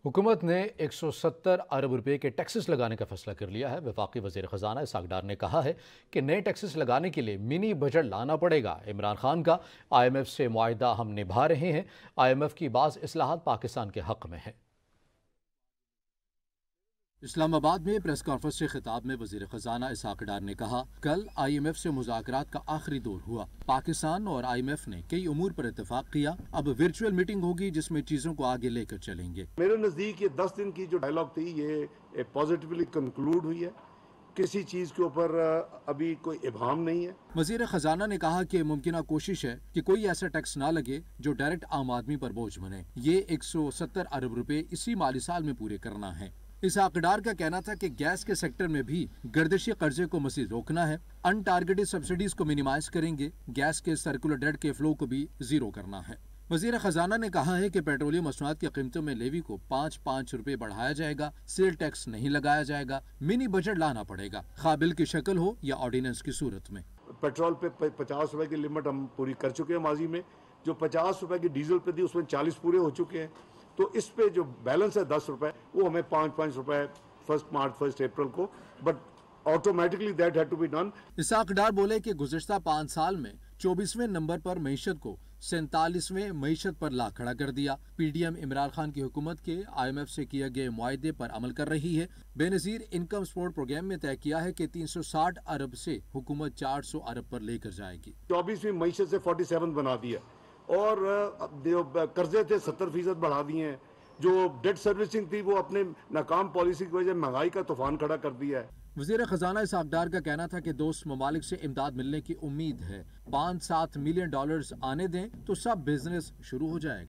हुकूमत ने 170 अरब रुपए के टैक्सेस लगाने का फैसला कर लिया है। वफाकी वज़ीर ख़जाना इसहाक डार ने कहा है कि नए टैक्सेस लगाने के लिए मिनी बजट लाना पड़ेगा। इमरान खान का IMF से मुआहदा हम निभा रहे हैं। IMF की बाज़ इस्लाहात पाकिस्तान के हक़ में है। इस्लामाबाद में प्रेस कॉन्फ्रेंस से खिताब में वजीर खजाना इसहाक डार ने कहा, कल IMF से मुज़ाकरात का आखिरी दौर हुआ। पाकिस्तान और IMF ने कई उमूर पर इत्तेफाक किया। अब वर्चुअल मीटिंग होगी जिसमें चीजों को आगे लेकर चलेंगे। मेरे नजदीक ये 10 दिन की जो डायलॉग थी ये पॉजिटिवली कंक्लूड हुई है। किसी चीज के ऊपर अभी कोई इबाम नहीं है। वजीर खजाना ने कहा कि मुमकिन कोशिश है कि कोई ऐसा टैक्स ना लगे जो डायरेक्ट आम आदमी पर बोझ बने। ये 170 अरब रुपए इसी माली साल में पूरे करना है। इसहाक डार का कहना था कि गैस के सेक्टर में भी गर्दिशी कर्जे को मज़ीद रोकना है। अनटारगेटेड सब्सिडीज को मिनिमाइज करेंगे। गैस के सर्कुलर डेट के फ्लो को भी जीरो करना है। वजीर खजाना ने कहा है कि पेट्रोलियम मसनूआत की कीमतों में लेवी को 5-5 रुपए बढ़ाया जाएगा। सेल टैक्स नहीं लगाया जाएगा। मिनी बजट लाना पड़ेगा, खा बिल की शक्ल हो या ऑर्डिनेंस की सूरत में। पेट्रोल पे 50 रुपए की लिमिट हम पूरी कर चुके हैं माजी में। जो 50 रुपए की डीजल पे थी उसमें 40 पूरे हो चुके हैं। तो इस पे जो बैलेंस है 10 रुपए, वो हमें 5-5 रुपए 1 मार्च 1 अप्रैल को, but automatically that had to be done. Ishaq Dar बोले कि गुज़िश्ता 5 साल में 24वें नंबर पर मईशत को 47वें मईशत पर ला खड़ा कर दिया। PDM इमरान खान की हुकूमत के IMF से किए गए मुआहदे पर अमल कर रही है। बेनज़ीर इनकम सपोर्ट प्रोग्राम में तय किया है कि 360 अरब से हुकूमत 400 अरब पर लेकर जाएगी। 24वीं मईशत से 47 बना दिया और कर्जे थे 70% बढ़ा दिए हैं। जो डेट सर्विसिंग थी वो अपने नाकाम पॉलिसी की वजह महंगाई का तूफान खड़ा कर दिया है। वज़ीर खजाना इसहाक डार का कहना था कि दोस्त ममालिक से इमदाद मिलने की उम्मीद है। $5-7 मिलियन आने दें तो सब बिजनेस शुरू हो जाएगा।